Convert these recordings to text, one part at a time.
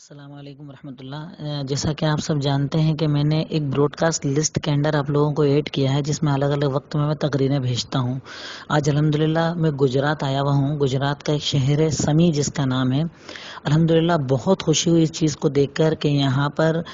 अस्सलाम वालेकुम रहमतुल्लाह। जैसा कि आप सब जानते हैं कि मैंने एक ब्रॉडकास्ट लिस्ट के अंदर आप लोगों को ऐड किया है जिसमें अलग अलग वक्त में मैं तकरीरें भेजता हूं। आज अल्हम्दुलिल्लाह मैं गुजरात आया हुआ हूं। गुजरात का एक शहर है समी जिसका नाम है। अल्हम्दुलिल्लाह बहुत खुशी हुई इस चीज़ को देखकर कि यहाँ पर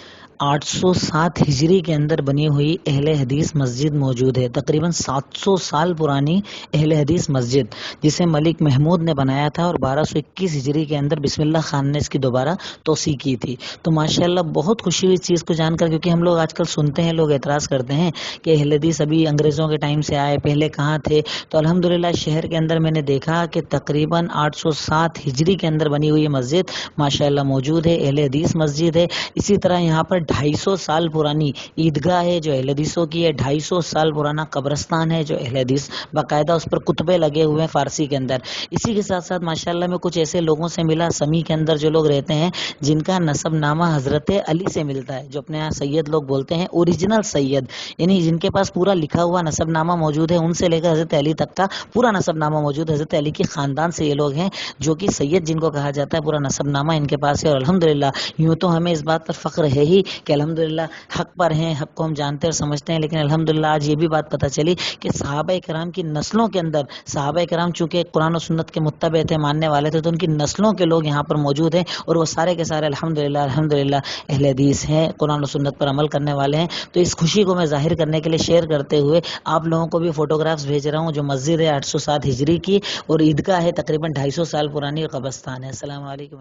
807 हिजरी के अंदर बनी हुई अहले हदीस मस्जिद मौजूद है। तकरीबन 700 साल पुरानी अहले हदीस मस्जिद जिसे मलिक महमूद ने बनाया था और 1221 हिजरी के अंदर बिस्मिल्लाह खान ने इसकी दोबारा तोसी की थी। तो माशाल्लाह बहुत खुशी हुई इस चीज़ को जानकर, क्योंकि हम लोग आजकल सुनते हैं, लोग एतराज़ करते हैं कि अहले हदीस अभी अंग्रेज़ों के टाइम से आए, पहले कहाँ थे। तो अल्हम्दुलिल्लाह शहर के अंदर मैंने देखा कि तकरीबन 807 हिजरी के अंदर बनी हुई मस्जिद माशाल्लाह मौजूद है, अहले हदीस मस्जिद है। इसी तरह यहाँ पर 250 साल पुरानी ईदगाह है जो अहले हदीसों की है। 250 साल पुराना कब्रस्तान है जो अहले हदीस, बाकायदा उस पर कुतबे लगे हुए हैं फारसी के अंदर। इसी के साथ साथ माशाल्लाह मैं कुछ ऐसे लोगों से मिला समी के अंदर जो लोग रहते हैं जिनका नसब नामा हजरत अली से मिलता है, जो अपने यहाँ सैयद लोग बोलते हैं, ओरिजिनल सैयद, यानी जिनके पास पूरा लिखा हुआ नसब नामा मौजूद है, उनसे लेकर हजरत अली तक का पूरा नसब नामा मौजूद है। हजरत अली की खानदान से ये लोग हैं जो कि सैयद जिनको कहा जाता है, पूरा नसब नामा इनके पास है। और अल्हम्दुलिल्लाह यूँ तो हमें इस बात पर फख्र है ही कि अल्हम्दुलिल्लाह हक पर हैं, हक को हम जानते और समझते हैं, लेकिन अल्हम्दुलिल्लाह आज ये भी बात पता चली कि सहाबा कराम की नस्लों के अंदर, सहाबा कराम चूंकि कुरान और सुन्नत के मुत्तबे थे, मानने वाले थे, तो उनकी नस्लों के लोग यहाँ पर मौजूद हैं और वो सारे के सारे अल्हम्दुलिल्लाह अल्हम्दुलिल्लाह अहले हदीस हैं, कुरान और सुन्नत पर अमल करने वाले हैं। तो इस खुशी को मैं जाहिर करने के लिए शेयर करते हुए आप लोगों को भी फोटोग्राफ्स भेज रहा हूँ। जो मस्जिद है 807 हिजरी की और ईदगाह है तकरीबन 250 साल पुरानी और कब्रस्तान है। अस्सलाम वालेकुम।